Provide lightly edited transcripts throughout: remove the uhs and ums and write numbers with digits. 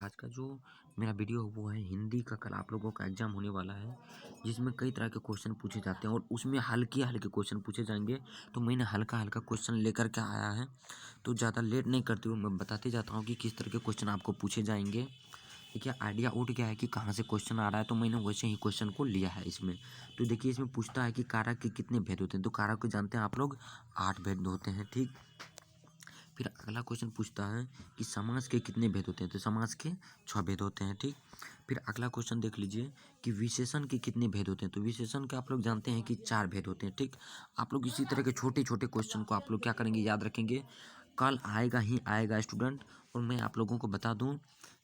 आज का जो मेरा वीडियो है वो है हिंदी का। कल आप लोगों का एग्जाम होने वाला है जिसमें कई तरह के क्वेश्चन पूछे जाते हैं और उसमें हल्के हल्के क्वेश्चन पूछे जाएंगे। तो मैंने हल्का हल्का क्वेश्चन लेकर के आया है, तो ज़्यादा लेट नहीं करते हुए मैं बताते जाता हूँ कि किस तरह के क्वेश्चन आपको पूछे जाएंगे। देखिए आइडिया उठ गया है कि कहाँ से क्वेश्चन आ रहा है, तो मैंने वैसे ही क्वेश्चन को लिया है इसमें। तो देखिए इसमें पूछता है कि कारक के कितने भेद होते हैं, तो कारक को जानते हैं आप लोग 8 भेद होते हैं, ठीक। फिर अगला क्वेश्चन पूछता है कि समास के कितने भेद होते हैं, तो समास के 6 भेद होते हैं, ठीक। फिर अगला क्वेश्चन देख लीजिए कि विशेषण के कितने भेद होते हैं, तो विशेषण के आप लोग जानते हैं कि 4 भेद होते हैं, ठीक। आप लोग इसी तरह के छोटे छोटे क्वेश्चन को आप लोग क्या करेंगे, याद रखेंगे। कल आएगा ही आएगा स्टूडेंट। और मैं आप लोगों को बता दूं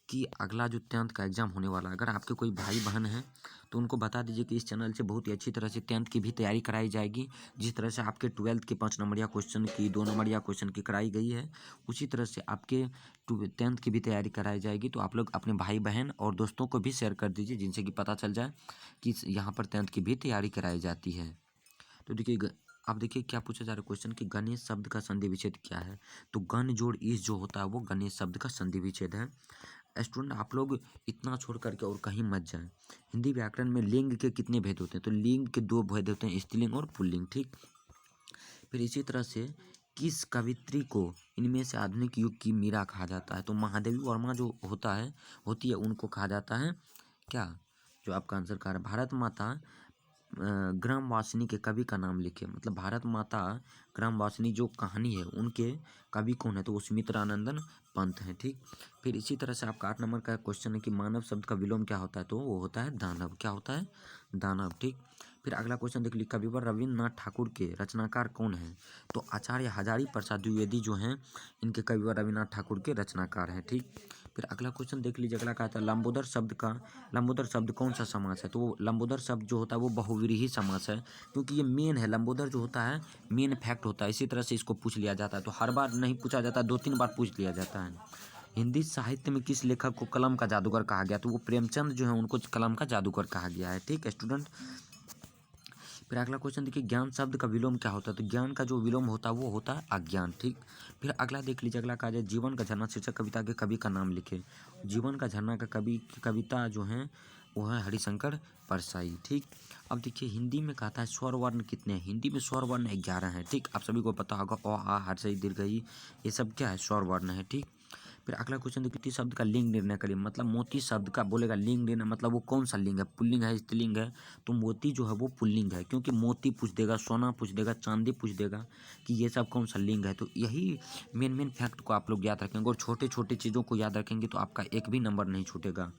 कि अगला जो 10th का एग्ज़ाम होने वाला है, अगर आपके कोई भाई बहन हैं तो उनको बता दीजिए कि इस चैनल से बहुत ही अच्छी तरह से 10th की भी तैयारी कराई जाएगी। जिस तरह से आपके 12th के 5 नंबरिया क्वेश्चन की 2 नंबरिया क्वेश्चन की कराई गई है, उसी तरह से आपके 10th की भी तैयारी कराई जाएगी। तो आप लोग अपने भाई बहन और दोस्तों को भी शेयर कर दीजिए, जिनसे कि पता चल जाए कि यहाँ पर 10th की भी तैयारी कराई जाती है। तो देखिए अब देखिए क्या पूछा जा रहा है क्वेश्चन कि गणेश शब्द का संधि विच्छेद क्या है। तो गण जोड़ ईश जो होता है वो गणेश शब्द का संधि विच्छेद है। स्टूडेंट आप लोग इतना छोड़ करके और कहीं मत जाएं। हिंदी व्याकरण में लिंग के कितने भेद होते हैं, तो लिंग के 2 भेद होते हैं, स्त्रीलिंग और पुल्लिंग, ठीक। फिर इसी तरह से किस कवित्री को इनमें से आधुनिक युग की मीरा कहा जाता है, तो महादेवी वर्मा जो होती है उनको कहा जाता है क्या, जो आपका आंसर कहा है भारत माता ग्रामवासिनी के कवि का नाम लिखे। मतलब भारत माता ग्रामवासिनी जो कहानी है उनके कवि कौन है, तो वो सुमित्रानंदन पंत हैं, ठीक। फिर इसी तरह से आपका 8 नंबर का क्वेश्चन है कि मानव शब्द का विलोम क्या होता है, तो वो होता है दानव। क्या होता है, दानव, ठीक। फिर अगला क्वेश्चन देख लीजिए, कविवर रविन्द्रनाथ ठाकुर के रचनाकार कौन है, तो आचार्य हजारी प्रसाद द्विवेदी जो हैं इनके कविवर रविन्द्रनाथ ठाकुर के रचनाकार हैं, ठीक। फिर अगला क्वेश्चन देख लीजिए, अगला कहता है लंबोदर शब्द कौन सा समास है, तो वो लंबोदर शब्द जो होता है वो बहुव्रीहि समास है, क्योंकि ये मेन है। लंबोदर जो होता है मेन फैक्ट होता है, इसी तरह से इसको पूछ लिया जाता है। तो हर बार नहीं पूछा जाता, 2-3 बार पूछ लिया जाता है। हिंदी साहित्य में किस लेखक को कलम का जादूगर कहा गया, तो वो प्रेमचंद जो है उनको कलम का जादूगर कहा गया है, ठीक स्टूडेंट। फिर अगला क्वेश्चन देखिए, ज्ञान शब्द का विलोम क्या होता है, तो ज्ञान का जो विलोम होता है वो होता है अज्ञान, ठीक। फिर अगला देख लीजिए, अगला कहा जाए जीवन का झरना शीर्षक कविता के कवि का नाम लिखे। जीवन का झरना का कविता जो है वो है हरिशंकर परसाई, ठीक। अब देखिए हिंदी में कहता है स्वर वर्ण कितने हैं, हिंदी में स्वर वर्ण 11 हैं, ठीक। आप सभी को पता होगा अ आ हर्ष ई दीर्घ ई, ये सब क्या है, स्वर वर्ण है, ठीक। फिर अगला क्वेश्चन देखिए, शब्द का लिंग निर्णय करिए। मतलब मोती शब्द का बोलेगा लिंग निर्णय, मतलब वो कौन सा लिंग है, पुल्लिंग है स्त्रीलिंग है, तो मोती जो है वो पुल्लिंग है, क्योंकि मोती पूछ देगा, सोना पूछ देगा, चांदी पूछ देगा कि ये सब कौन सा लिंग है। तो यही मेन फैक्ट को आप लोग याद रखेंगे और छोटे छोटे चीज़ों को याद रखेंगे तो आपका एक भी नंबर नहीं छूटेगा।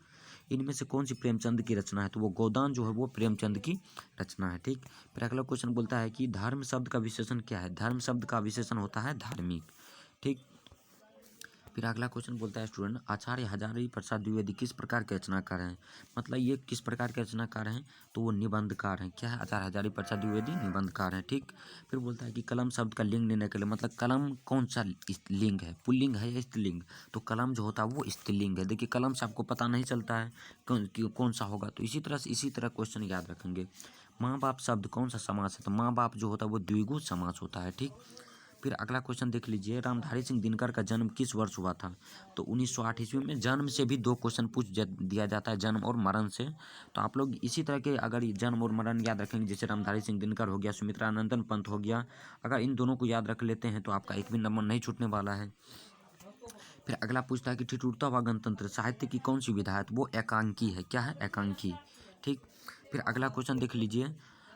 इनमें से कौन सी प्रेमचंद की रचना है, तो वो गोदान जो है वो प्रेमचंद की रचना है, ठीक। फिर अगला क्वेश्चन बोलता है कि धर्म शब्द का विशेषण क्या है, धर्म शब्द का विशेषण होता है धार्मिक, ठीक। फिर अगला क्वेश्चन बोलता है स्टूडेंट, आचार्य हजारी प्रसाद द्विवेदी किस प्रकार के रचनाकार हैं, मतलब ये किस प्रकार के रचनाकार हैं, तो वो निबंधकार हैं। क्या है, आचार्य हजारी प्रसाद द्विवेदी निबंधकार हैं, ठीक। फिर बोलता है कि कलम शब्द का लिंग निर्णय के लिए, मतलब कलम कौन सा लिंग है, पुल्लिंग है या स्त्रीलिंग, तो कलम जो होता है वो स्त्रीलिंग है। देखिए कलम से आपको पता नहीं चलता है कौन सा होगा, तो इसी तरह क्वेश्चन याद रखेंगे। माँ बाप शब्द कौन सा समास है, तो माँ बाप जो होता है वो द्विगु समास होता है, ठीक। फिर अगला क्वेश्चन देख लीजिए, रामधारी सिंह दिनकर का जन्म किस वर्ष हुआ था, तो 1908 ईस्वी में। जन्म से भी 2 क्वेश्चन पूछ दिया जाता है, जन्म और मरण से। तो आप लोग इसी तरह के अगर जन्म और मरण याद रखेंगे, जैसे रामधारी सिंह दिनकर हो गया, सुमित्रानंदन पंत हो गया, अगर इन दोनों को याद रख लेते हैं तो आपका एक भी नंबर नहीं छूटने वाला है। फिर अगला पूछता है कि ठिठुरता व गणतंत्र साहित्य की कौन सी विधा है, तो वो एकांकी है। क्या है, एकांकी, ठीक। फिर अगला क्वेश्चन देख लीजिए,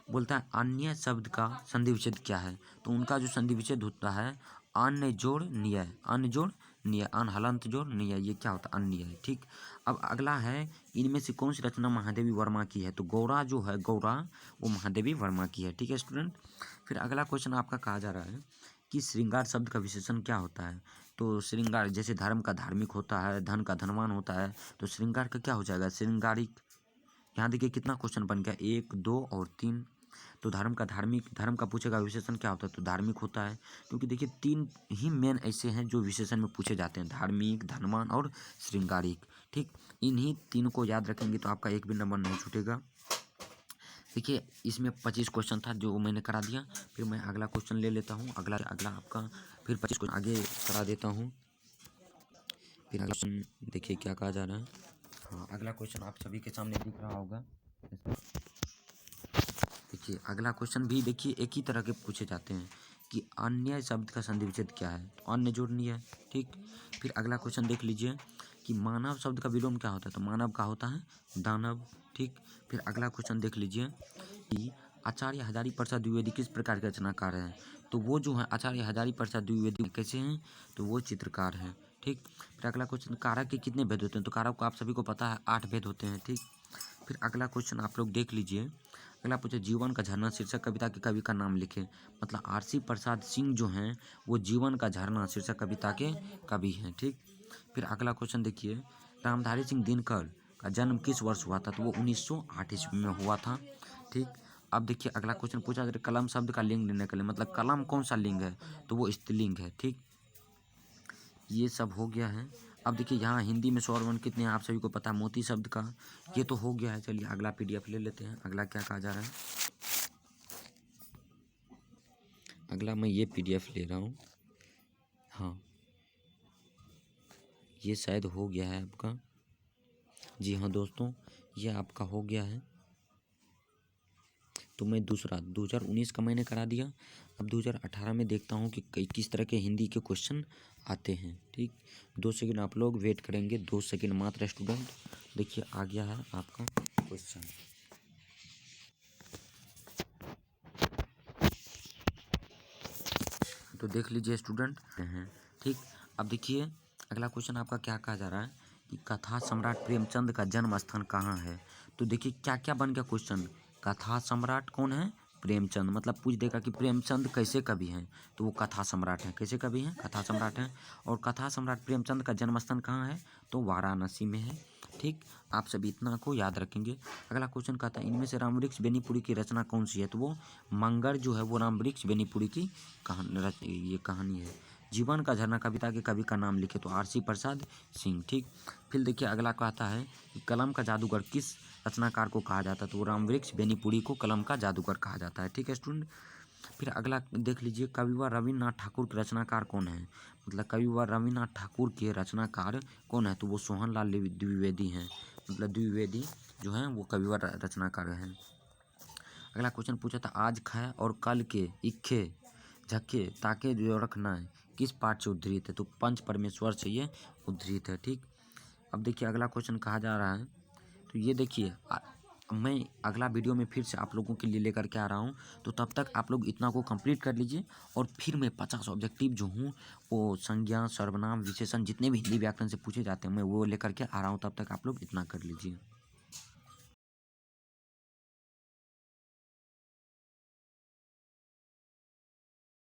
बोलता है अन्य शब्द का संधि विच्छेद क्या है, तो उनका जो संधि विच्छेद होता है अन्य जोड़ निय, अन्य जोड़ निय, अन हलंत जोड़ निय, ये क्या होता है, अन्य है, ठीक। अब अगला है, इनमें से कौन सी रचना महादेवी वर्मा की है, तो गौरा जो है, गौरा वो महादेवी वर्मा की है, ठीक है स्टूडेंट। फिर अगला क्वेश्चन आपका कहा जा रहा है कि श्रृंगार शब्द का विशेषण क्या होता है, तो श्रृंगार जैसे धर्म का धार्मिक होता है, धन का धनवान होता है, तो श्रृंगार का क्या हो जाएगा, श्रृंगारिक। यहाँ देखिए कितना क्वेश्चन बन गया, 1, 2 और 3। तो धर्म का धार्मिक, धर्म का पूछेगा विशेषण क्या होता है, तो धार्मिक होता है, क्योंकि देखिए 3 ही मेन ऐसे हैं जो विशेषण में पूछे जाते हैं, धार्मिक, धनवान और श्रृंगारिक, ठीक। इन्हीं 3 को याद रखेंगे तो आपका एक भी नंबर नहीं छूटेगा। देखिए इसमें 25 क्वेश्चन था जो मैंने करा दिया। फिर मैं अगला क्वेश्चन ले लेता हूँ, अगला आपका फिर 25 क्वेश्चन आगे करा देता हूँ। फिर अगला क्वेश्चन देखिए क्या कहा जा रहा है। हाँ, अगला क्वेश्चन आप सभी के सामने दिख रहा होगा। देखिए अगला क्वेश्चन भी देखिए एक ही तरह के पूछे जाते हैं कि अन्य शब्द का संधि विच्छेद क्या है, तो अन्य जोड़नी है। ठीक, फिर अगला क्वेश्चन देख लीजिए कि मानव शब्द का विलोम क्या होता है, तो मानव का होता है दानव। ठीक, फिर अगला क्वेश्चन देख लीजिए कि आचार्य हजारी प्रसाद द्विवेदी किस प्रकार के रचनाकार हैं, तो वो जो है आचार्य हजारी प्रसाद द्विवेदी कैसे हैं, तो वो चित्रकार हैं। ठीक, फिर अगला क्वेश्चन कारक के कितने भेद होते हैं, तो कारक को आप सभी को पता है 8 भेद होते हैं। ठीक, फिर अगला क्वेश्चन आप लोग देख लीजिए। अगला पूछे जीवन का झरना शीर्षक कविता के कवि का नाम लिखें, मतलब आरसी प्रसाद सिंह जो हैं वो जीवन का झरना शीर्षक कविता के कवि हैं। ठीक, फिर अगला क्वेश्चन देखिए रामधारी सिंह दिनकर का जन्म किस वर्ष हुआ था, तो वो 1908 ईस्वी में हुआ था। ठीक, अब देखिए अगला क्वेश्चन पूछा जाए कलम शब्द का लिंग निर्णय करें, मतलब कलम कौन सा लिंग है, तो वो स्त्रीलिंग है। ठीक, ये सब हो गया है। अब देखिए यहाँ हिंदी में स्वर वर्ण कितने हैं आप सभी को पता है, मोती शब्द का ये तो हो गया है। चलिए अगला पीडीएफ ले लेते हैं। अगला क्या कहा जा रहा है, अगला मैं ये पीडीएफ ले रहा हूँ। हाँ, ये शायद हो गया है आपका। जी हाँ दोस्तों, ये आपका हो गया है। तो मैं दूसरा 2019 का मैंने करा दिया। अब 2018 में देखता हूँ कि किस तरह के हिंदी के क्वेश्चन आते हैं। ठीक, 2 सेकंड आप लोग वेट करेंगे, 2 सेकंड मात्र स्टूडेंट। देखिए आ गया है आपका क्वेश्चन। तो देख लीजिए स्टूडेंट हैं। ठीक, अब देखिए अगला क्वेश्चन आपका क्या कहा जा रहा है कि कथा सम्राट प्रेमचंद का जन्म स्थान कहाँ है, तो देखिए क्या क्या बन गया क्वेश्चन। कथा सम्राट कौन है, प्रेमचंद, मतलब पूछ देगा कि प्रेमचंद कैसे कवि हैं, तो वो कथा सम्राट हैं। कैसे कवि हैं, कथा सम्राट हैं। और कथा सम्राट प्रेमचंद का जन्म स्थान कहाँ है, तो वाराणसी में है। ठीक, आप सभी इतना को याद रखेंगे। अगला क्वेश्चन कहता है इनमें से रामवृक्ष बेनीपुरी की रचना कौन सी है, तो वो मंगर जो है वो रामवृक्ष बेनीपुरी की ये कहानी है। जीवन का झरना कविता के कवि का नाम लिखे, तो आरसी प्रसाद सिंह। ठीक, फिर देखिए अगला कहता है कि कलम का जादूगर किस रचनाकार को कहा जाता है, तो वो रामवृक्ष बेनीपुरी को कलम का जादूगर कहा जाता है। ठीक है स्टूडेंट, फिर अगला देख लीजिए कविवर रविन्द्रनाथ ठाकुर के रचनाकार कौन है, मतलब कविवर रविन्द्रनाथ ठाकुर के रचनाकार कौन है, तो वो सोहनलाल द्विवेदी हैं, मतलब द्विवेदी जो हैं वो कविवर रचनाकार हैं। अगला क्वेश्चन पूछा था आज खाए और कल के इखे झक्के ताके जो रखना है किस पाठ से उद्धृत है, तो पंच परमेश्वर से ये उद्धृत है। ठीक, अब देखिए अगला क्वेश्चन कहा जा रहा है, तो ये देखिए मैं अगला वीडियो में फिर से आप लोगों के लिए लेकर के आ रहा हूँ, तो तब तक आप लोग इतना को कंप्लीट कर लीजिए। और फिर मैं 50 ऑब्जेक्टिव जो हूँ वो संज्ञा सर्वनाम विशेषण जितने भी हिंदी व्याकरण से पूछे जाते हैं मैं वो लेकर के आ रहा हूँ, तब तक आप लोग इतना कर लीजिए।